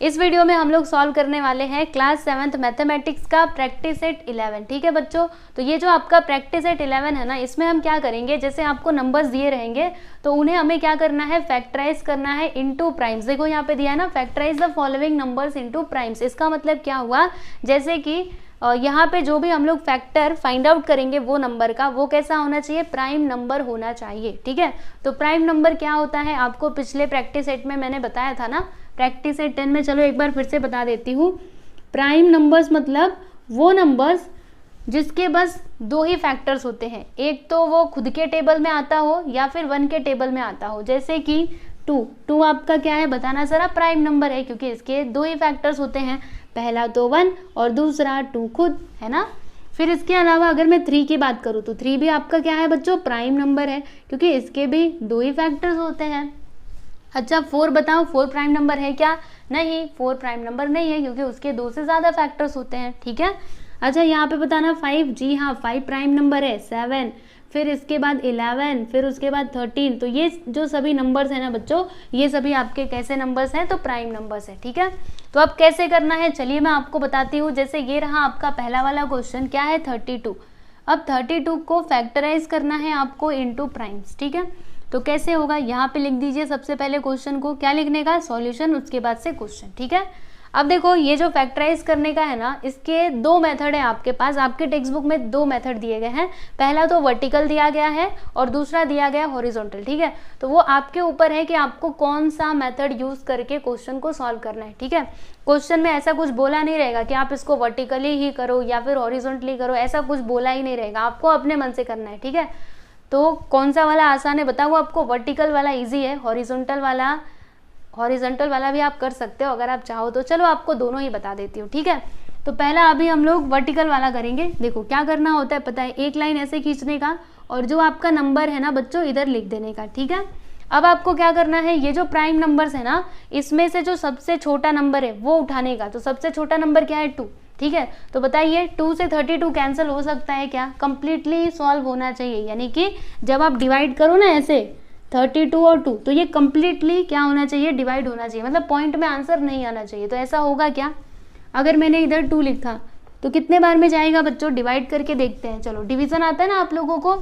इस वीडियो में हम लोग सॉल्व करने वाले हैं क्लास 7th मैथमेटिक्स का प्रैक्टिस सेट 11। ठीक है बच्चों, तो ये जो आपका प्रैक्टिस सेट 11 है ना, इसमें हम क्या करेंगे, जैसे आपको नंबर्स दिए रहेंगे तो उन्हें हमें क्या करना है, फैक्टराइज करना है इनटू प्राइम्स। देखो यहाँ पे दिया है ना, factorize the following numbers into primes. इसका मतलब क्या हुआ, जैसे कि यहाँ पे जो भी हम लोग फैक्टर फाइंड आउट करेंगे वो नंबर का, वो कैसा होना चाहिए, प्राइम नंबर होना चाहिए। ठीक है, तो प्राइम नंबर क्या होता है, आपको पिछले प्रैक्टिस सेट में मैंने बताया था ना, प्रैक्टिस सेट 10 में। चलो एक बार फिर से बता देती हूँ। प्राइम नंबर्स मतलब वो नंबर्स जिसके बस दो ही फैक्टर्स होते हैं, एक तो वो खुद के टेबल में आता हो या फिर 1 के टेबल में आता हो। जैसे कि 2 आपका क्या है बताना जरा, प्राइम नंबर है, क्योंकि इसके दो ही फैक्टर्स होते हैं, पहला तो 1 और दूसरा 2 खुद, है ना। फिर इसके अलावा अगर मैं 3 की बात करूँ तो 3 भी आपका क्या है बच्चों, प्राइम नंबर है, क्योंकि इसके भी दो ही फैक्टर्स होते हैं। अच्छा 4 बताओ, 4 प्राइम नंबर है क्या, नहीं 4 प्राइम नंबर नहीं है, क्योंकि उसके 2 से ज़्यादा फैक्टर्स होते हैं। ठीक है, अच्छा यहाँ पे बताना 5, जी हाँ 5 प्राइम नंबर है। 7, फिर इसके बाद 11, फिर उसके बाद 13। तो ये जो सभी नंबर्स हैं ना बच्चों, ये सभी आपके कैसे नंबर्स हैं, तो प्राइम नंबर्स हैं। ठीक है, तो अब कैसे करना है चलिए मैं आपको बताती हूँ। जैसे ये रहा आपका पहला वाला क्वेश्चन, क्या है 32। अब 32 को फैक्टराइज करना है आपको इनटू प्राइम्स। ठीक है, तो कैसे होगा, यहाँ पे लिख दीजिए सबसे पहले क्वेश्चन को, क्या लिखने का, सॉल्यूशन, उसके बाद से क्वेश्चन। ठीक है, अब देखो ये जो फैक्टराइज करने का है ना, इसके दो मेथड है आपके पास, आपके टेक्स्ट बुक में दो मेथड दिए गए हैं। पहला तो वर्टिकल दिया गया है और दूसरा दिया गया हॉरिजॉन्टल। ठीक है, तो वो आपके ऊपर है कि आपको कौन सा मेथड यूज करके क्वेश्चन को सॉल्व करना है। ठीक है, क्वेश्चन में ऐसा कुछ बोला नहीं रहेगा कि आप इसको वर्टिकली ही करो या फिर हॉरिजॉन्टली करो, ऐसा कुछ बोला ही नहीं रहेगा, आपको अपने मन से करना है। ठीक है, तो कौन सा वाला आसान है बताओ आपको, वर्टिकल वाला इजी है, हॉरिजॉन्टल वाला भी आप कर सकते हो अगर आप चाहो तो। चलो आपको दोनों ही बता देती हूँ। ठीक है, तो पहला अभी हम लोग वर्टिकल वाला करेंगे। देखो क्या करना होता है पता है, एक लाइन ऐसे खींचने का और जो आपका नंबर है ना बच्चों इधर लिख देने का। ठीक है, अब आपको क्या करना है, ये जो प्राइम नंबर्स है ना, इसमें से जो सबसे छोटा नंबर है वो उठाने का। तो सबसे छोटा नंबर क्या है, 2। ठीक है, तो बताइए 2 से 32 कैंसिल हो सकता है क्या, कंप्लीटली सॉल्व होना चाहिए। यानी कि जब आप डिवाइड करो ना ऐसे 32 और 2, तो ये कंप्लीटली क्या होना चाहिए, डिवाइड होना चाहिए, मतलब पॉइंट में आंसर नहीं आना चाहिए। तो ऐसा होगा क्या, अगर मैंने इधर 2 लिखा तो कितने बार में जाएगा बच्चों, डिवाइड करके देखते हैं। चलो डिवीजन आता है ना आप लोगों को,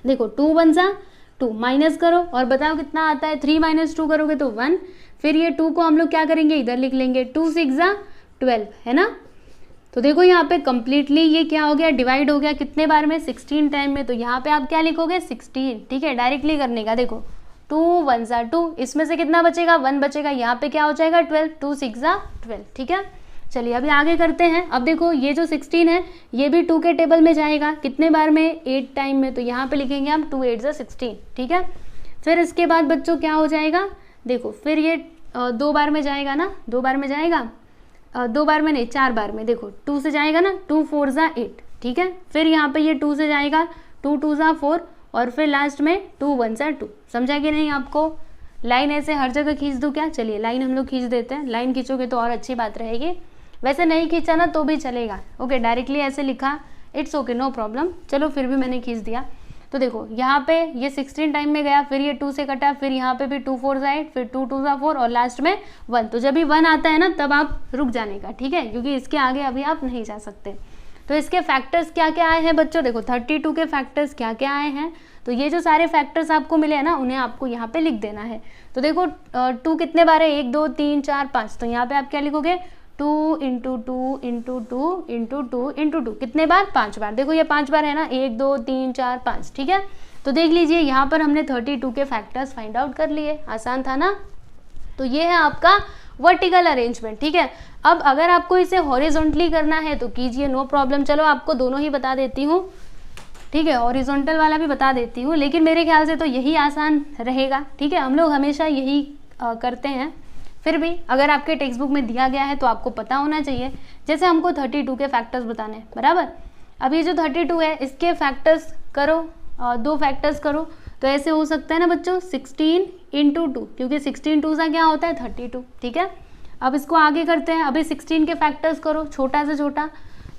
देखो 2 1 सा 2, माइनस करो और बताओ कितना आता है, 3 - 2 करोगे तो 1। फिर ये 2 को हम लोग क्या करेंगे, इधर लिख लेंगे, 2 6 12, है ना। तो देखो यहाँ पे कंप्लीटली ये क्या हो गया, डिवाइड हो गया, कितने बार में, 16 टाइम में। तो यहाँ पे आप क्या लिखोगे, 16। ठीक है, डायरेक्टली करने का, देखो 2 1 2, इसमें से कितना बचेगा, 1 बचेगा, यहाँ पे क्या हो जाएगा 12, 2 6 12। ठीक है, चलिए अभी आगे करते हैं। अब देखो ये जो 16 है ये भी 2 के टेबल में जाएगा, कितने बार में, 8 टाइम में। तो यहाँ पे लिखेंगे हम 2 8 16। ठीक है, फिर इसके बाद बच्चों क्या हो जाएगा, देखो फिर ये 2 बार में जाएगा ना, 2 बार में जाएगा, 2 बार में नहीं 4 बार में। देखो 2 से जाएगा ना, 2 4 8। ठीक है, फिर यहाँ पे ये 2 से जाएगा, 2 2 4, और फिर लास्ट में 2 1 2। समझा कि नहीं आपको, लाइन ऐसे हर जगह खींच दूँ क्या, चलिए लाइन हम लोग खींच देते हैं, लाइन खींचोगे तो और अच्छी बात रहेगी। वैसे नहीं खींचा ना तो भी चलेगा, ओके, डायरेक्टली ऐसे लिखा, इट्स ओके, नो प्रॉब्लम। चलो फिर भी मैंने खींच दिया। तो देखो यहाँ पे ये 16 टाइम में गया, फिर ये 2 से कटा, फिर यहाँ पे भी 2 4 8, फिर 2 2 4 और लास्ट में 1। तो जब भी 1 आता है ना तब आप रुक जाने का। ठीक है, क्योंकि इसके आगे अभी आप नहीं जा सकते। तो इसके फैक्टर्स क्या क्या आए हैं बच्चों, देखो 32 के फैक्टर्स क्या क्या आए हैं। तो ये जो सारे फैक्टर्स आपको मिले हैं ना, उन्हें आपको यहाँ पे लिख देना है। तो देखो 2 कितने बार है, 1 2 3 4 5। तो यहाँ पे आप क्या लिखोगे, 2 × 2 × 2 × 2 × 2, कितने बार, 5 बार। देखो ये 5 बार है ना, 1 2 3 4 5। ठीक है, तो देख लीजिए यहाँ पर हमने 32 के फैक्टर्स फाइंड आउट कर लिए, आसान था ना। तो ये है आपका वर्टिकल अरेंजमेंट। ठीक है, अब अगर आपको इसे हॉरिजॉन्टली करना है तो कीजिए, नो प्रॉब्लम। चलो आपको दोनों ही बता देती हूँ। ठीक है, हॉरिजॉन्टल वाला भी बता देती हूँ, लेकिन मेरे ख्याल से तो यही आसान रहेगा। ठीक है, हम लोग हमेशा यही करते हैं। फिर भी अगर आपके टेक्स्ट बुक में दिया गया है तो आपको पता होना चाहिए। जैसे हमको 32 के फैक्टर्स बताने हैं, बराबर। अब ये जो 32 है इसके फैक्टर्स करो, 2 फैक्टर्स करो, तो ऐसे हो सकता है ना बच्चों, 16 × 2, क्योंकि 16 2 सा क्या होता है, 32। ठीक है, अब इसको आगे करते हैं। अभी 16 के फैक्टर्स करो, छोटा से छोटा,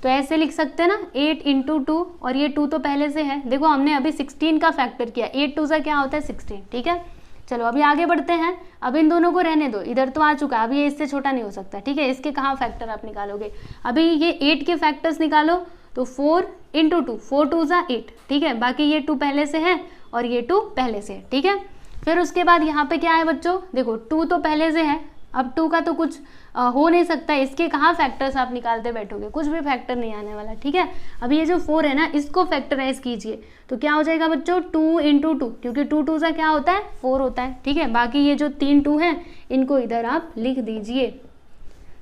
तो ऐसे लिख सकते हैं ना, 8 × 2, और ये 2 तो पहले से है। देखो हमने अभी 16 का फैक्टर किया, 8 2 सा क्या होता है, 16। ठीक है, चलो अभी आगे बढ़ते हैं। अब इन दोनों को रहने दो, इधर तो आ चुका है, अभी ये इससे छोटा नहीं हो सकता, ठीक है। इसके कहाँ फैक्टर आप निकालोगे, अभी ये 8 के फैक्टर्स निकालो, तो 4 × 2, 4 2 = 8, ठीक है। बाकी ये 2 पहले से है और ये 2 पहले से है, ठीक है। फिर उसके बाद यहाँ पे क्या है बच्चों, देखो 2 तो पहले से है, अब 2 का तो कुछ हो नहीं सकता, इसके कहाँ फैक्टर्स आप निकालते बैठोगे, कुछ भी फैक्टर नहीं आने वाला, ठीक है। अब ये जो 4 है ना, इसको फैक्टराइज कीजिए, तो क्या हो जाएगा बच्चों 2 × 2, क्योंकि 2 2 क्या होता है 4 होता है, ठीक है। बाकी ये जो 3 2 हैं इनको इधर आप लिख दीजिए।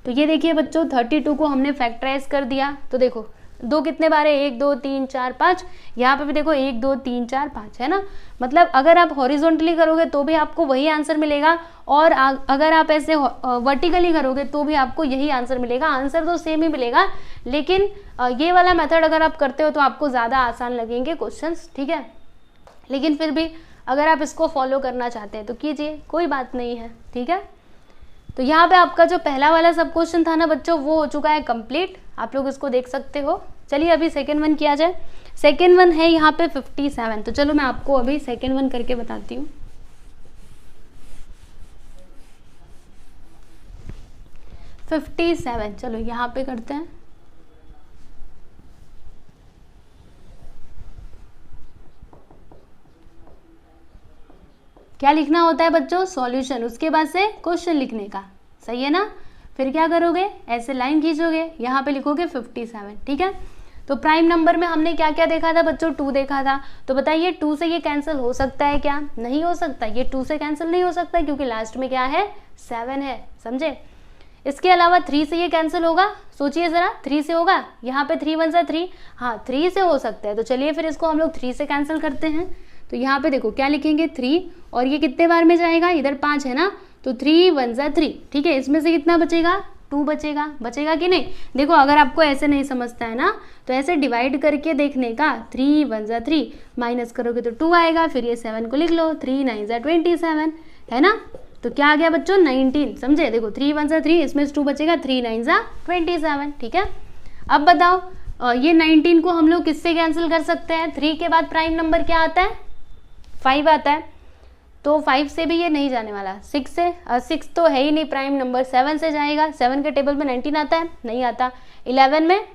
तो ये देखिए बच्चों 32 को हमने फैक्टराइज कर दिया, तो देखो 2 कितने बार है, 1 2 3 4 5, यहाँ पे भी देखो 1 2 3 4 5 है ना। मतलब अगर आप हॉरिजॉन्टली करोगे तो भी आपको वही आंसर मिलेगा, और अगर आप ऐसे वर्टिकली करोगे तो भी आपको यही आंसर मिलेगा। आंसर तो सेम ही मिलेगा, लेकिन ये वाला मेथड अगर आप करते हो तो आपको ज़्यादा आसान लगेंगे क्वेश्चंस, ठीक है। लेकिन फिर भी अगर आप इसको फॉलो करना चाहते हैं तो कीजिए, कोई बात नहीं है, ठीक है। तो यहाँ पे आपका जो पहला वाला सब क्वेश्चन था ना बच्चों, वो हो चुका है कंप्लीट, आप लोग इसको देख सकते हो। चलिए अभी सेकेंड वन किया जाए। सेकेंड वन है यहाँ पे 57, तो चलो मैं आपको अभी सेकेंड वन करके बताती हूँ। 57, चलो यहाँ पे करते हैं। क्या लिखना होता है बच्चों, सॉल्यूशन, उसके बाद से क्वेश्चन लिखने का, सही है ना। फिर क्या करोगे, ऐसे लाइन खींचोगे, यहाँ पे लिखोगे 57, ठीक है। तो प्राइम नंबर में हमने क्या क्या देखा था बच्चों, 2 देखा था। तो बताइए 2 से ये कैंसिल हो सकता है क्या, नहीं हो सकता, ये 2 से कैंसिल नहीं हो सकता, क्योंकि लास्ट में क्या है 7 है, समझे। इसके अलावा 3 से ये कैंसिल होगा, सोचिए ज़रा, 3 से होगा, यहाँ पे 3 1 = 3, हाँ 3 से हो सकता है। तो चलिए फिर इसको हम लोग 3 से कैंसिल करते हैं। तो यहाँ पे देखो क्या लिखेंगे 3, और ये कितने बार में जाएगा, इधर 5 है ना, तो 3 1 = 3, ठीक है। इसमें से कितना बचेगा, 2 बचेगा, बचेगा कि नहीं। देखो अगर आपको ऐसे नहीं समझता है ना, तो ऐसे डिवाइड करके देखने का, 3 1 = 3, माइनस करोगे तो 2 आएगा, फिर ये 7 को लिख लो, 3 9 = 27, है ना। तो क्या आ गया बच्चों 19, समझे। देखो 3 1 = 3, इसमें से 2 बचेगा, 3 9 = 27, ठीक है। अब बताओ ये 19 को हम लोग किससे कैंसिल कर सकते हैं, 3 के बाद प्राइम नंबर क्या आता है, 5 आता है, तो 5 से भी ये नहीं जाने वाला, 6 से, 6 तो है ही नहीं प्राइम नंबर, 7 से जाएगा, 7 के टेबल में 19 आता है, नहीं आता। 11 में,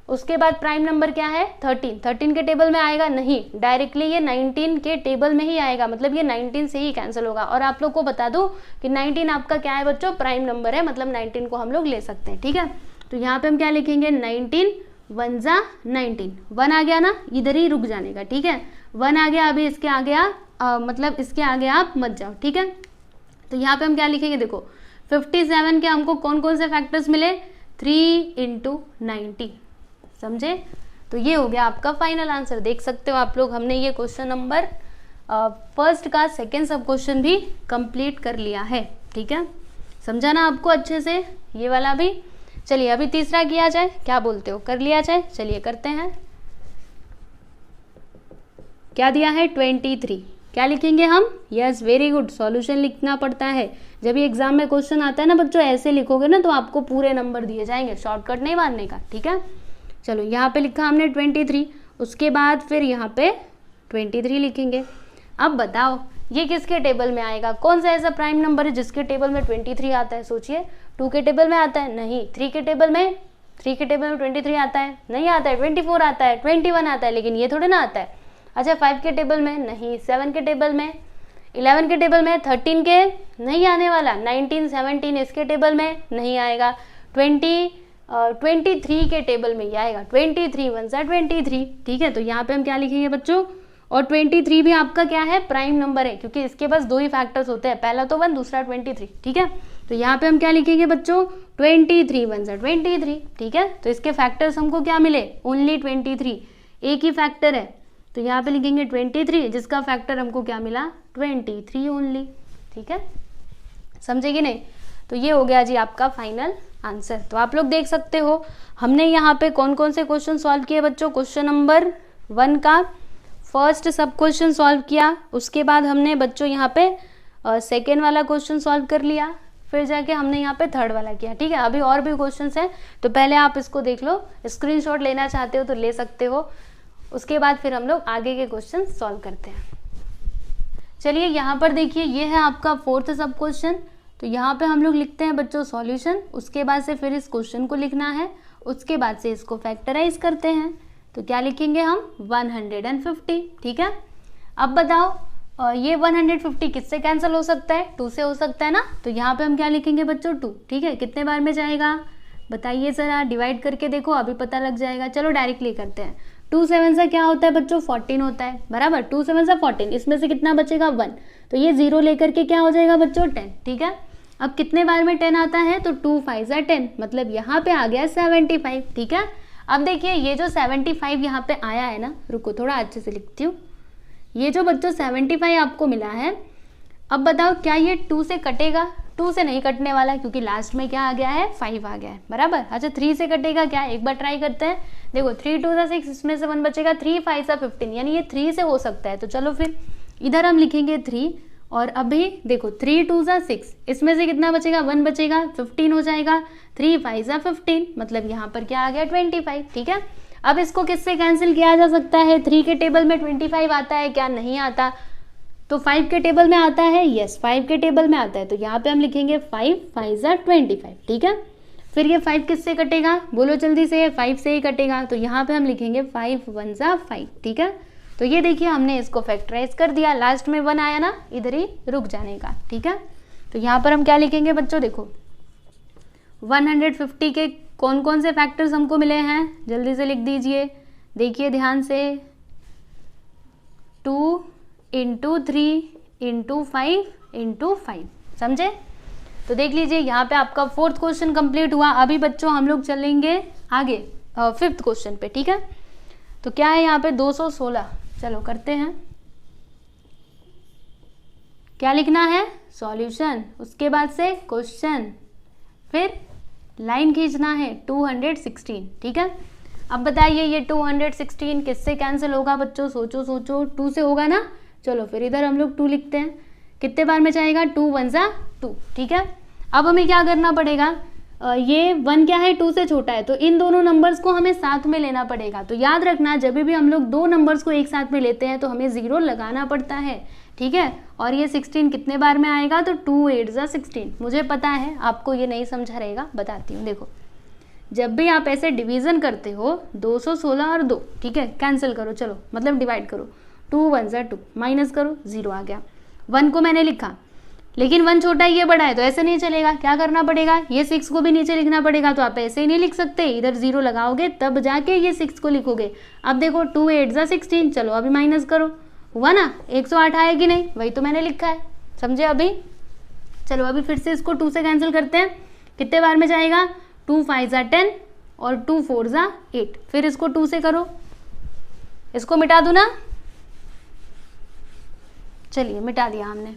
उसके बाद प्राइम नंबर क्या है 13, 13 के टेबल में आएगा, नहीं, डायरेक्टली ये 19 के टेबल में ही आएगा, मतलब ये 19 से ही कैंसिल होगा। और आप लोग को बता दूं कि 19 आपका क्या है बच्चों, प्राइम नंबर है, मतलब 19 को हम लोग ले सकते हैं, ठीक है। तो यहाँ पे हम क्या लिखेंगे, 19 1 = 19, 1 आ गया ना, इधर ही रुक जाने का, ठीक है। 1 आ गया, अभी इसके आगे मतलब इसके आगे आप मत जाओ, ठीक है। तो यहाँ पे हम क्या लिखेंगे, देखो 57 के हमको कौन कौन से फैक्टर्स मिले, 3 × 90, समझे। तो ये हो गया आपका फाइनल आंसर, देख सकते हो आप लोग, हमने ये क्वेश्चन नंबर फर्स्ट का सेकेंड सब क्वेश्चन भी कंप्लीट कर लिया है, ठीक है। समझा ना आपको अच्छे से ये वाला भी। चलिए अभी तीसरा किया जाए, क्या बोलते हो, कर लिया जाए, चलिए करते हैं। क्या दिया है 23, क्या लिखेंगे हम, यस वेरी गुड, सॉल्यूशन लिखना पड़ता है। जब ये एग्जाम में क्वेश्चन आता है ना बच्चों, ऐसे लिखोगे ना तो आपको पूरे नंबर दिए जाएंगे, शॉर्टकट नहीं मारने का, ठीक है। चलो यहाँ पे लिखा हमने 23, उसके बाद फिर यहाँ पे 23 लिखेंगे। अब बताओ ये किसके टेबल में आएगा, कौन सा ऐसा प्राइम नंबर है जिसके टेबल में 23 आता है, सोचिए। 2 के टेबल में आता है, नहीं। 3 के टेबल में 23 आता है, नहीं आता है। 24 आता है, 21 आता है, लेकिन ये थोड़े ना आता है। अच्छा 5 के टेबल में, नहीं। 7 के टेबल में, 11 के टेबल में, 13 के नहीं आने वाला, 19 17 इसके टेबल में नहीं आएगा, 23 के टेबल में ही आएगा, 23 1 = 23, ठीक है। तो यहाँ पे हम क्या लिखेंगे बच्चों, और 23 भी आपका क्या है, प्राइम नंबर है, क्योंकि इसके पास 2 ही फैक्टर्स होते हैं, पहला तो 1, दूसरा 23, ठीक है। तो यहाँ पे हम क्या लिखेंगे बच्चों, 23 1 = 23, ठीक है। तो इसके फैक्टर्स हमको क्या मिले, ओनली 23, एक ही फैक्टर है, तो यहाँ पे लिखेंगे 23, जिसका फैक्टर हमको क्या मिला, 23 ओनली, ठीक है। समझे कि नहीं। तो ये हो गया जी आपका फाइनल आंसर। तो आप लोग देख सकते हो हमने यहाँ पे कौन कौन से क्वेश्चन सॉल्व किए बच्चों। क्वेश्चन नंबर 1 का फर्स्ट सब क्वेश्चन सॉल्व किया, उसके बाद हमने बच्चों यहाँ पे सेकेंड वाला क्वेश्चन सॉल्व कर लिया, फिर जाके हमने यहाँ पे थर्ड वाला किया, ठीक है। अभी और भी क्वेश्चंस हैं, तो पहले आप इसको देख लो, स्क्रीनशॉट लेना चाहते हो तो ले सकते हो, उसके बाद फिर हम लोग आगे के क्वेश्चन सॉल्व करते हैं। चलिए यहाँ पर देखिए, ये है आपका फोर्थ सब क्वेश्चन। तो यहाँ पे हम लोग लिखते हैं बच्चों सॉल्यूशन, उसके बाद से फिर इस क्वेश्चन को लिखना है, उसके बाद से इसको फैक्टराइज करते हैं। तो क्या लिखेंगे हम 150, ठीक है। अब बताओ ये 150 किससे कैंसिल हो सकता है, 2 से हो सकता है ना। तो यहाँ पे हम क्या लिखेंगे बच्चों 2, ठीक है। कितने बार में जाएगा बताइए ज़रा, डिवाइड करके देखो अभी पता लग जाएगा। चलो डायरेक्टली करते हैं। 2 7 सा क्या होता है बच्चों 14 होता है, बराबर। 2 7 सा 14, इसमें से कितना बचेगा 1, तो ये 0 लेकर के क्या हो जाएगा बच्चों 10, ठीक है। अब कितने बार में 10 आता है, तो 2 5 सा 10, मतलब यहाँ पे आ गया 75, ठीक है। अब देखिए ये जो 75 यहाँ पे आया है ना, रुको थोड़ा अच्छे से लिखती हूँ। ये जो बच्चों 75 आपको मिला है, अब बताओ क्या ये 2 से कटेगा, 2 से नहीं कटने वाला, क्योंकि लास्ट में क्या आ गया है 5 आ गया है, बराबर। अच्छा 3 से कटेगा क्या, एक बार ट्राई करते हैं। देखो 3 2 सा 6, इसमें से 1 बचेगा, 3 5 सा 15, यानी ये 3 से हो सकता है। तो चलो फिर इधर हम लिखेंगे 3, और अभी देखो 3 2 सा 6, इसमें से कितना बचेगा 1 बचेगा, 15 हो जाएगा। 3 5 सा 15, मतलब यहाँ पर क्या आ गया 25, ठीक है। अब इसको किससे कैंसिल किया जा सकता है, 3 के टेबल में 25 आता है क्या, नहीं आता। तो 5 के टेबल में आता है, यस 5 के टेबल में आता है। तो यहाँ पे हम लिखेंगे 5 5 सा 25, ठीक है। फिर ये 5 किससे कटेगा, बोलो जल्दी से, 5 से ही कटेगा। तो यहाँ पे हम लिखेंगे 5 1 सा 5, ठीक है। तो ये देखिए हमने इसको फैक्टराइज कर दिया, लास्ट में 1 आया ना, इधर ही रुक जाने का, ठीक है। तो यहाँ पर हम क्या लिखेंगे बच्चों, देखो 150 के कौन कौन से फैक्टर्स हमको मिले हैं, जल्दी से लिख दीजिए, देखिए ध्यान से। 2 × 3 × 5 × 5, समझे। तो देख लीजिए यहाँ पे आपका फोर्थ क्वेश्चन कंप्लीट हुआ। अभी बच्चों हम लोग चलेंगे आगे फिफ्थ क्वेश्चन पे, ठीक है। तो क्या है यहाँ पे 216, चलो करते हैं। क्या लिखना है, सॉल्यूशन, उसके बाद से क्वेश्चन, फिर लाइन खींचना है 216, ठीक है। अब बताइए ये 216 किससे कैंसिल होगा बच्चों, सोचो सोचो, 2 से होगा ना। चलो फिर इधर हम लोग 2 लिखते हैं, कितने बार में जाएगा 2 1 सा 2, ठीक है। अब हमें क्या करना पड़ेगा, ये 1 क्या है 2 से छोटा है, तो इन दोनों नंबर्स को हमें साथ में लेना पड़ेगा। तो याद रखना जब भी हम लोग 2 नंबर्स को एक साथ में लेते हैं तो हमें 0 लगाना पड़ता है, ठीक है। और ये 16 कितने बार में आएगा, तो 2 8 सा 16, मुझे पता है आपको ये नहीं समझा रहेगा, बताती हूँ। देखो जब भी आप ऐसे डिवीजन करते हो 216 और 2, ठीक है, कैंसिल करो, चलो मतलब डिवाइड करो, 2 1 सा 2, माइनस करो, 0 आ गया। 1 को मैंने लिखा, लेकिन 1 छोटा है ये बड़ा है, तो ऐसे नहीं चलेगा, क्या करना पड़ेगा, ये 6 को भी नीचे लिखना पड़ेगा। तो आप ऐसे ही नहीं लिख सकते, इधर 0 लगाओगे तब जाके ये 6 को लिखोगे। अब देखो 2 8 सा 16, चलो अभी माइनस करो, हुआ ना 108 आया कि नहीं, वही तो मैंने लिखा है, समझे। अभी चलो अभी फिर से इसको 2 से कैंसिल करते हैं, कितने बार में जाएगा, 2 5 सा 10 और 2 4 सा 8, फिर इसको 2 से करो, इसको मिटा दूँ ना, चलिए मिटा दिया हमने।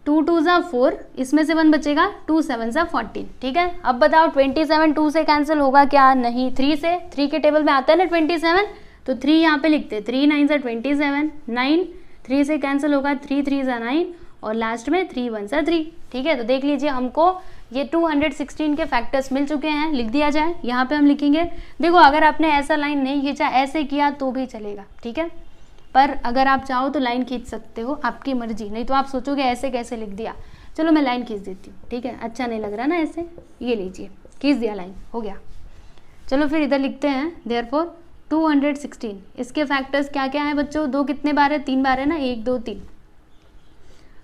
2 2 सा 4, इसमें से 1 बचेगा, 2 7 सा 14, ठीक है। अब बताओ 27 2 से कैंसिल होगा क्या, नहीं, 3 से, 3 के टेबल में आता है ना 27, तो 3 यहाँ पे लिखते, 3 9 सा 27, 9 3 से कैंसिल होगा, 3 3 सा 9, और लास्ट में 3 1 सा 3, ठीक है। तो देख लीजिए हमको ये 216 के फैक्टर्स मिल चुके हैं, लिख दिया जाए। यहाँ पे हम लिखेंगे, देखो अगर आपने ऐसा लाइन नहीं खींचा, ऐसे किया तो भी चलेगा, ठीक है। पर अगर आप चाहो तो लाइन खींच सकते हो, आपकी मर्जी, नहीं तो आप सोचोगे ऐसे कैसे लिख दिया। चलो मैं लाइन खींच देती हूँ, ठीक है, अच्छा नहीं लग रहा ना ऐसे, ये लीजिए खींच दिया, लाइन हो गया। चलो फिर इधर लिखते हैं, देयरफॉर 216, इसके फैक्टर्स क्या क्या है बच्चों, 2 कितने बार है, 3 बार है ना, 1 2 3,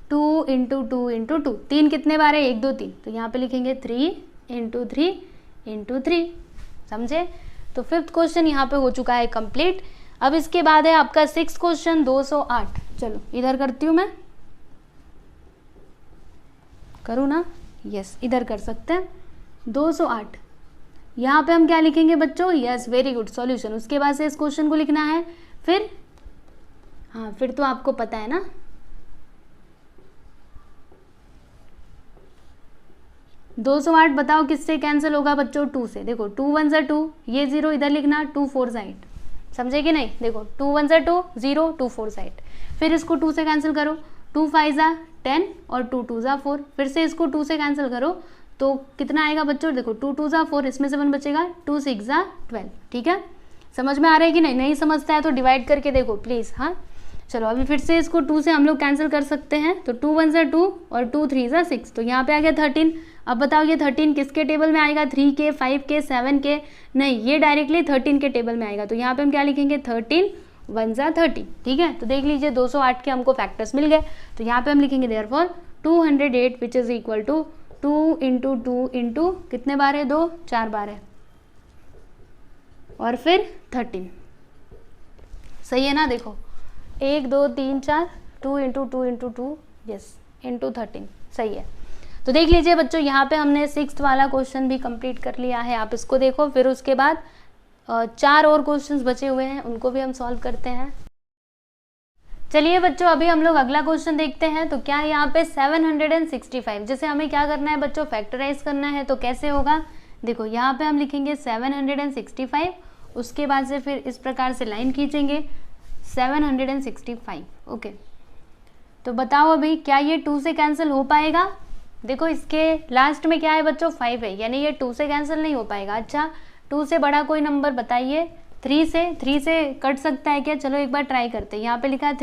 2 × 2 × 2, 3 कितने बार है, 1 2 3, तो यहाँ पे लिखेंगे 3 × 3 × 3, समझे। तो फिफ्थ क्वेश्चन यहाँ पे हो चुका है कंप्लीट। अब इसके बाद है आपका 6th क्वेश्चन 208, चलो इधर करती हूँ मैं, करूँ ना, यस इधर कर सकते हैं। 208, यहाँ पे हम क्या लिखेंगे बच्चों, यस वेरी गुड, सॉल्यूशन, उसके बाद से इस क्वेश्चन को लिखना है। फिर हाँ फिर तो आपको पता है ना, दो 208 बताओ किससे कैंसिल होगा बच्चों, 2 से। देखो 2 1 सा 2, ये 0 इधर लिखना, 2 4 सा 8, समझे कि नहीं। देखो 2 1 सा 2 0, 2 4 सा 8, फिर इसको 2 से कैंसिल करो, 2 5 सा 10 और 2 2 सा 4, फिर से इसको 2 से कैंसिल करो तो कितना आएगा बच्चों, देखो 2 2 सा 4, इसमें से 1 बचेगा, 2 6 सा 12, ठीक है। समझ में आ रहा है कि नहीं, नहीं समझता है तो डिवाइड करके देखो प्लीज़, हाँ। चलो अभी फिर से इसको 2 से हम लोग कैंसिल कर सकते हैं, तो 2 1 2 और 2 3 6, तो यहाँ पे आ गया 13। अब बताओ ये 13 किसके टेबल में आएगा, 3 के, 5 के, 7 के, नहीं ये डायरेक्टली 13 के टेबल में आएगा। तो यहाँ पे हम क्या लिखेंगे, 13 1 30, ठीक है। तो देख लीजिए 208 के हमको फैक्टर्स मिल गए। तो यहाँ पे हम लिखेंगे therefore 208 which is equal to 2 into 2 into कितने बार है, 2 4 बार है, और फिर 13। सही है ना, देखो 1 2 3 4, 2 इंटू 2 इंटू 2, यस, इंटू 13, सही है। तो देख लीजिए बच्चों यहाँ पे हमने 6th वाला क्वेश्चन भी कंप्लीट कर लिया है, आप इसको देखो। फिर उसके बाद 4 और क्वेश्चंस बचे हुए हैं, उनको भी हम सॉल्व करते हैं। चलिए बच्चों अभी हम लोग अगला क्वेश्चन देखते हैं। तो क्या है यहाँ पे 765, जैसे हमें क्या करना है बच्चों, फैक्टराइज करना है। तो कैसे होगा, देखो यहाँ पे हम लिखेंगे 765, उसके बाद से फिर इस प्रकार से लाइन खींचेंगे 765, ओके। तो बताओ अभी क्या ये 2 से कैंसिल हो पाएगा। देखो इसके लास्ट में क्या है बच्चों, 5 है, यानी ये 2 से कैंसिल नहीं हो पाएगा। अच्छा 2 से बड़ा कोई नंबर बताइए, 3 से कट सकता है क्या, चलो एक बार ट्राई करते हैं। यहाँ पे लिखा है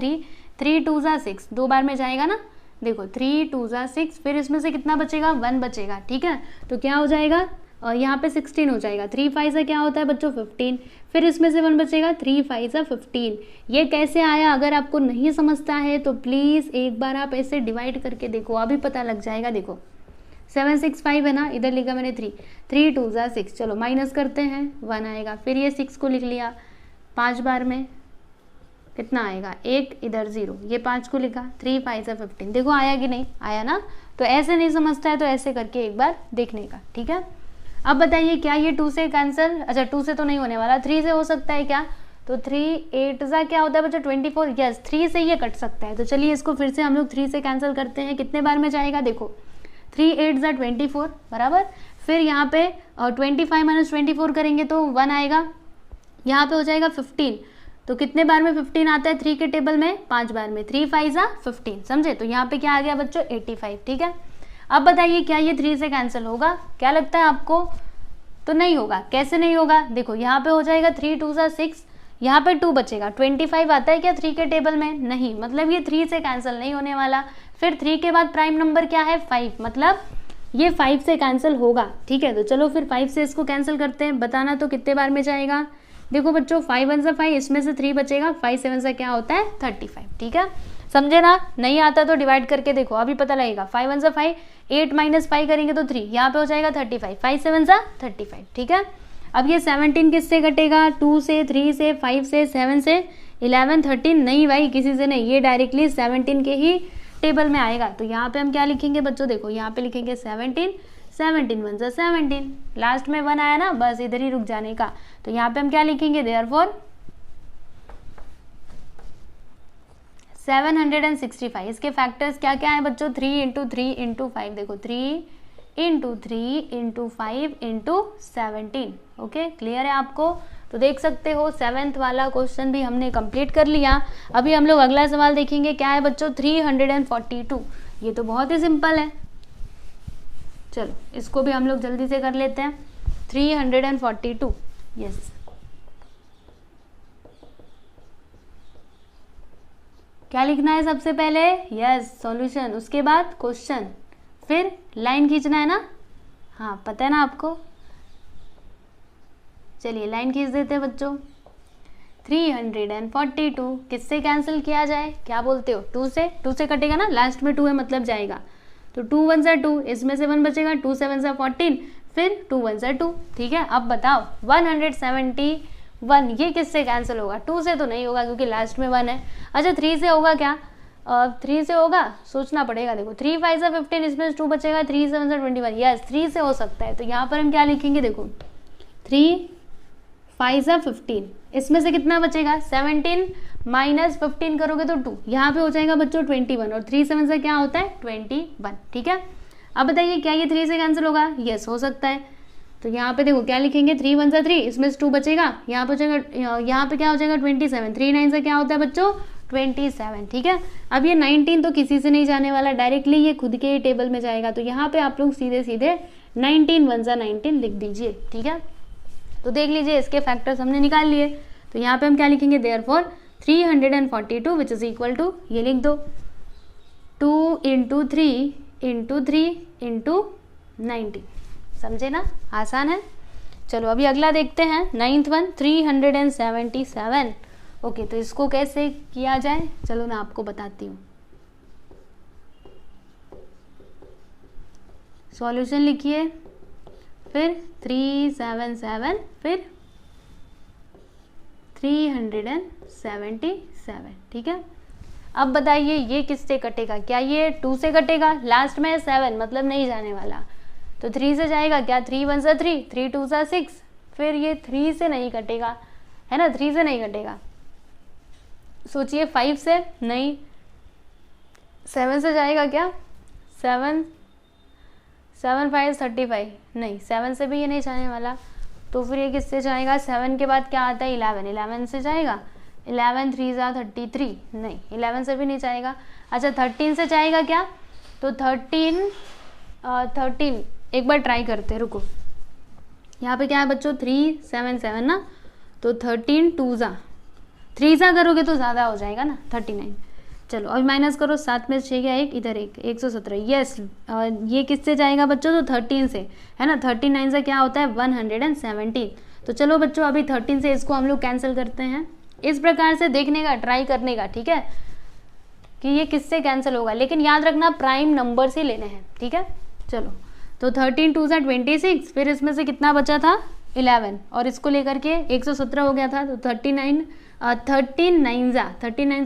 3 2 6, 2 बार में जाएगा ना, देखो 3 2 6, फिर इसमें से कितना बचेगा, 1 बचेगा, ठीक है। तो क्या हो जाएगा, यहाँ पे 16 हो जाएगा। 3 5 से क्या होता है बच्चों, 15, फिर इसमें से 1 बचेगा, 3 5 15। ये कैसे आया, अगर आपको नहीं समझता है तो प्लीज़ एक बार आप ऐसे डिवाइड करके देखो, अभी पता लग जाएगा। देखो 765 है ना, इधर लिखा मैंने 3 2 6, चलो माइनस करते हैं, 1 आएगा। फिर ये 6 को लिख लिया 5 बार में, कितना आएगा, 1, इधर 0, ये 5 को लिखा, 3 5 15। देखो आया कि नहीं आया ना। तो ऐसे नहीं समझता है तो ऐसे करके एक बार देखने का, ठीक है। अब बताइए क्या ये 2 से कैंसिल, अच्छा 2 से तो नहीं होने वाला, 3 से हो सकता है क्या। तो 3 8 क्या होता है बच्चों, 24, यस 3 से ये कट सकता है। तो चलिए इसको फिर से हम लोग 3 से कैंसिल करते हैं, कितने बार में जाएगा, देखो 3 8 24 बराबर। फिर यहाँ पे 25 - 24 करेंगे तो 1 आएगा, यहाँ पे हो जाएगा 15। तो कितने बार में 15 आता है 3 के टेबल में, 5 बार में, 3 5 15, समझे। तो यहाँ पे क्या आ गया बच्चों, 85, ठीक है। अब बताइए क्या ये 3 से कैंसिल होगा, क्या लगता है आपको। तो नहीं होगा, कैसे नहीं होगा, देखो यहाँ पे हो जाएगा 3 2 6, यहाँ पे 2 बचेगा। 25 आता है क्या 3 के टेबल में, नहीं, मतलब ये 3 से कैंसिल नहीं होने वाला। फिर 3 के बाद प्राइम नंबर क्या है, 5, मतलब ये 5 से कैंसिल होगा, ठीक है। तो चलो फिर 5 से इसको कैंसिल करते हैं, बताना तो कितने बार में जाएगा। देखो बच्चों 5 1 5, इसमें से 3 बचेगा, 5 7 से क्या होता है 35, ठीक है, समझे ना। नहीं आता तो डिवाइड करके देखो, अभी पता लगेगा। 5 1 5, 8 - 5 करेंगे तो 3, यहाँ पे हो जाएगा 35, 5 7 35, ठीक है। अब ये 17 किससे कटेगा, 2 से, 3 से, 5 से, 7 से, 11 13, नहीं भाई किसी से नहीं, ये डायरेक्टली 17 के ही टेबल में आएगा। तो यहाँ पे हम क्या लिखेंगे बच्चों, देखो यहाँ पे लिखेंगे 17 1 17, लास्ट में 1 आया ना, बस इधर ही रुक जाने का। तो यहाँ पे हम क्या लिखेंगे, देयरफॉर 765। इसके फैक्टर्स क्या क्या है बच्चों, 3 इंटू 3 इंटू 5, देखो 3 into 3 into 5 into 17, okay, clear है आपको। तो देख सकते हो 7th वाला क्वेश्चन भी हमने कंप्लीट कर लिया। अभी हम लोग अगला सवाल देखेंगे, क्या है बच्चों 342। ये तो बहुत ही सिंपल है, चलो इसको भी हम लोग जल्दी से कर लेते हैं। 342, यस, क्या लिखना है सबसे पहले, यस सॉल्यूशन, उसके बाद क्वेश्चन, फिर लाइन खींचना है ना, हाँ पता है ना आपको। चलिए लाइन खींच देते हैं बच्चों। 342 किससे कैंसिल किया जाए, क्या बोलते हो, 2 से कटेगा ना, लास्ट में 2 है मतलब जाएगा। तो 2 1 2, इसमें से 1 बचेगा, 2 7 14, फिर 2 1 2, ठीक है। अब बताओ 171 ये किससे कैंसिल होगा, 2 से तो नहीं होगा क्योंकि लास्ट में 1 है। अच्छा 3 से होगा क्या, 3 से होगा, सोचना पड़ेगा। देखो 3 5 15, इसमें 2 बचेगा, 3 7 21, यस 3 से हो सकता है। तो यहाँ पर हम क्या लिखेंगे, देखो 3 5 15, इसमें से कितना बचेगा, 17 - 15 करोगे तो 2, यहाँ पे हो जाएगा बच्चों 21, और 3 7 से क्या होता है 21, ठीक है। अब बताइए क्या ये 3 से कैंसिल होगा, यस हो सकता है। तो यहाँ पे देखो क्या लिखेंगे, 3 1 3, इसमें से 2 बचेगा, यहाँ पे बचेगा, यहाँ पे क्या हो जाएगा 27, 3 9 से क्या होता है बच्चों 27, ठीक है। अब ये 19 तो किसी से नहीं जाने वाला, डायरेक्टली ये खुद के टेबल में जाएगा। तो यहाँ पे आप लोग सीधे सीधे 19 1 19 लिख दीजिए, ठीक है। तो देख लीजिए इसके फैक्टर्स हमने निकाल लिए। तो यहाँ पे हम क्या लिखेंगे, therefore 342 which is equal to, ये लिख दो 2 × 3 × 3 × 90। समझे ना, आसान है। चलो अभी अगला देखते हैं, 9th वन 377। ओके, तो इसको कैसे किया जाए, चलो मैं आपको बताती हूँ। सॉल्यूशन लिखिए, फिर 377, फिर 377, ठीक है। अब बताइए ये किससे कटेगा, क्या ये 2 से कटेगा, लास्ट में 7 मतलब नहीं जाने वाला, तो 3 से जाएगा क्या, 3 1 सा 3, 3 2 सा 6, फिर ये 3 से नहीं कटेगा, है ना, 3 से नहीं कटेगा। सोचिए 5 से नहीं, 7 से जाएगा क्या, 7 7 5 35, नहीं 7 से भी ये नहीं जाने वाला, तो फिर ये किससे जाएगा, 7 के बाद क्या आता है 11, 11 से जाएगा, 11 3 सा 33, नहीं 11 से भी नहीं जाएगा। अच्छा 13 से जाएगा क्या, तो 13 एक बार ट्राई करते हैं, रुको, यहाँ पे क्या है बच्चों 377 ना, तो 13 2 सा 3 सा करोगे तो ज़्यादा हो जाएगा ना 39। चलो अभी माइनस करो, 7 में 6 गया 1, इधर 1, 117, यस। ये किससे जाएगा बच्चों, तो 13 से, है ना, 39 से क्या होता है 117। तो चलो बच्चों अभी 13 से इसको हम लोग कैंसिल करते हैं, इस प्रकार से देखने का, ट्राई करने का, ठीक है, कि ये किससे कैंसिल होगा, लेकिन याद रखना प्राइम नंबर से लेने हैं, ठीक है। चलो तो 13 2 सा 26, फिर इसमें से कितना बचा था 11, और इसको लेकर के 117 हो गया था, तो 39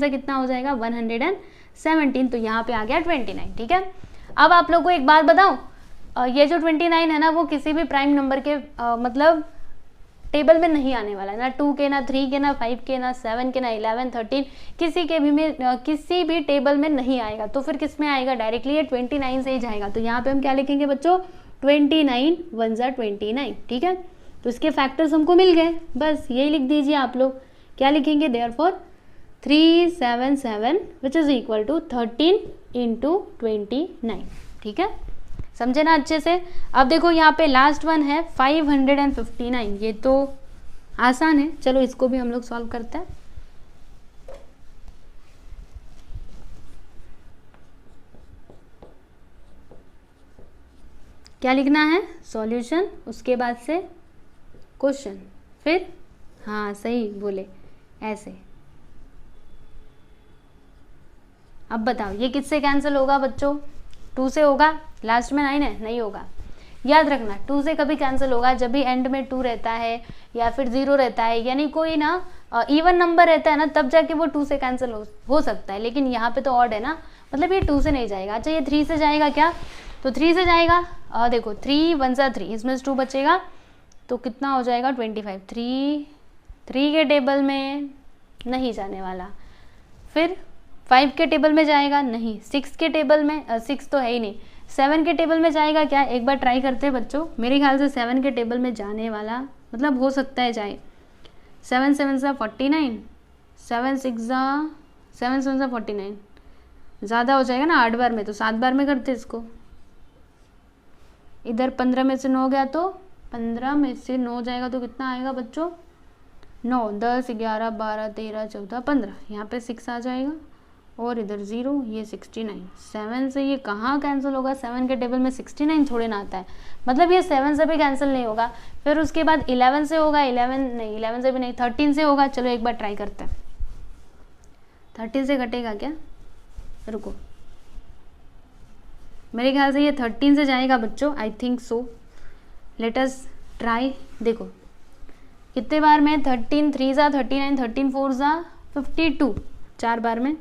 सा कितना हो जाएगा 117, तो यहाँ पे आ गया 29, ठीक है। अब आप लोग को एक बात बताऊँ, ये जो 29 है ना, वो किसी भी प्राइम नंबर के मतलब टेबल में नहीं आने वाला है, ना 2 के, ना 3 के, ना 5 के, ना 7 के, ना 11 13, किसी के भी में किसी भी टेबल में नहीं आएगा। तो फिर किस में आएगा, डायरेक्टली ये 29 से ही जाएगा। तो यहाँ पे हम क्या लिखेंगे बच्चों, 29 1 सा 29, ठीक है। तो इसके फैक्टर्स हमको मिल गए, बस यही लिख दीजिए आप लोग। क्या लिखेंगे, therefore 377 which is equal to 13 × 29, ठीक है, समझे ना अच्छे से। अब देखो यहाँ पे लास्ट वन है 559, ये तो आसान है, चलो इसको भी हम लोग सॉल्व करते हैं। क्या लिखना है, सॉल्यूशन, उसके बाद से क्वेश्चन, फिर हाँ सही बोले ऐसे। अब बताओ ये किससे कैंसिल होगा बच्चों, 2 से होगा, लास्ट में 9 है, नहीं होगा। याद रखना 2 से कभी कैंसिल होगा जब भी एंड में 2 रहता है या फिर 0 रहता है, यानी कोई ना इवन नंबर रहता है ना, तब जाके वो 2 से कैंसिल हो सकता है, लेकिन यहाँ पे तो ऑड है ना, मतलब ये 2 से नहीं जाएगा। अच्छा ये 3 से जाएगा क्या, तो 3 से जाएगा, देखो 3 1 सा 3, इसमें से 2 बचेगा तो कितना हो जाएगा 25, 3 के टेबल में नहीं जाने वाला, फिर 5 के टेबल में जाएगा नहीं, 6 के टेबल में 6 तो है ही नहीं, 7 के टेबल में जाएगा क्या, एक बार ट्राई करते हैं बच्चों, मेरे ख्याल से 7 के टेबल में जाने वाला, मतलब हो सकता है जाए। 7 7 सा 49, 7 6 7 7 सा 49, ज़्यादा हो जाएगा ना 8 बार में, तो 7 बार में करते इसको। इधर 15 में से 9 गया, तो 15 में से 9 जाएगा तो कितना आएगा बच्चों, 9 10 11 12 13 14 15, यहाँ पे 6 आ जाएगा, और इधर 0, ये 69। 7 से ये कहाँ कैंसिल होगा, 7 के टेबल में 69 थोड़े ना आता है, मतलब ये 7 से भी कैंसिल नहीं होगा। फिर उसके बाद 11 से होगा, 11 से भी नहीं, 13 से होगा। चलो एक बार ट्राई करते हैं, 13 से कटेगा क्या, रुको, मेरे ख्याल से ये 13 से जाएगा बच्चों, I think so, let us try. देखो कितने बार में, 13 3 सा 39, 13 4 सा 52, 4 बार में।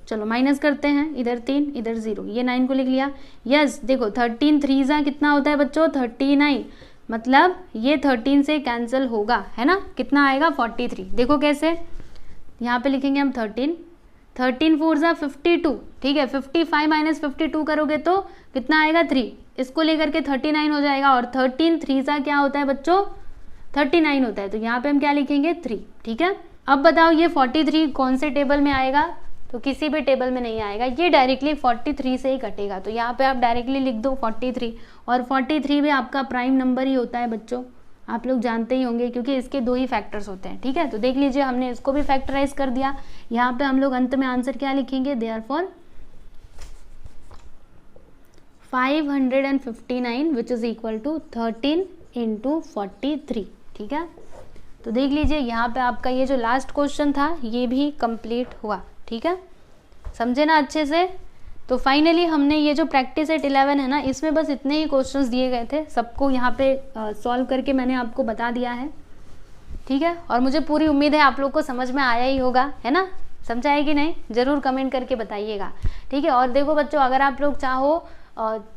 चलो माइनस करते हैं, इधर 3 इधर 0, ये 9 को लिख लिया। यस देखो 13 3 सा कितना होता है बच्चों 39, मतलब ये 13 से कैंसिल होगा, है ना, कितना आएगा 43। देखो कैसे, यहाँ पे लिखेंगे हम 13 4 सा 52, ठीक है, 55 माइनस 52 करोगे तो कितना आएगा 3, इसको लेकर के 39 हो जाएगा, और 13 3 सा क्या होता है बच्चों 39 होता है, तो यहाँ पे हम क्या लिखेंगे 3, ठीक है। अब बताओ ये 43 कौन से टेबल में आएगा, तो किसी भी टेबल में नहीं आएगा, ये डायरेक्टली 43 से ही कटेगा, तो यहाँ पे आप डायरेक्टली लिख दो 43, और 43 भी आपका प्राइम नंबर ही होता है बच्चों, आप लोग जानते ही होंगे क्योंकि इसके 2 ही फैक्टर्स होते हैं, ठीक है। तो देख लीजिए हमने इसको भी फैक्टराइज कर दिया। यहाँ पे हम लोग अंत में आंसर क्या लिखेंगे, therefore 559 which is equal to 13 × 43, ठीक है। तो देख लीजिए यहाँ पे आपका ये जो लास्ट क्वेश्चन था ये भी कंप्लीट हुआ, ठीक है। समझे ना अच्छे से। तो फाइनली हमने ये जो प्रैक्टिस एट 11 है ना, इसमें बस इतने ही क्वेश्चंस दिए गए थे, सबको यहाँ पे सॉल्व करके मैंने आपको बता दिया है, ठीक है। और मुझे पूरी उम्मीद है आप लोग को समझ में आया ही होगा, है ना। समझा है कि नहीं, ज़रूर कमेंट करके बताइएगा, ठीक है। और देखो बच्चों, अगर आप लोग चाहो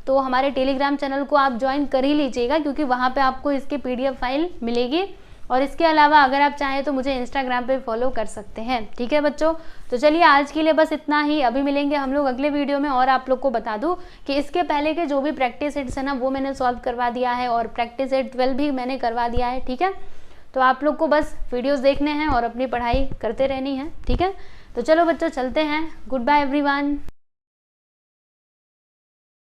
तो हमारे टेलीग्राम चैनल को आप ज्वाइन कर ही लीजिएगा, क्योंकि वहाँ पे आपको इसकी PDF फाइल मिलेगी। और इसके अलावा अगर आप चाहें तो मुझे इंस्टाग्राम पे फॉलो कर सकते हैं, ठीक है बच्चों। तो चलिए आज के लिए बस इतना ही, अभी मिलेंगे हम लोग अगले वीडियो में। और आप लोग को बता दूं कि इसके पहले के जो भी प्रैक्टिस सेट्स है ना, वो मैंने सॉल्व करवा दिया है, और प्रैक्टिस सेट 12 भी मैंने करवा दिया है, ठीक है। तो आप लोग को बस वीडियोज़ देखने हैं और अपनी पढ़ाई करते रहनी है, ठीक है। तो चलो बच्चों चलते हैं, गुड बाय एवरीवन।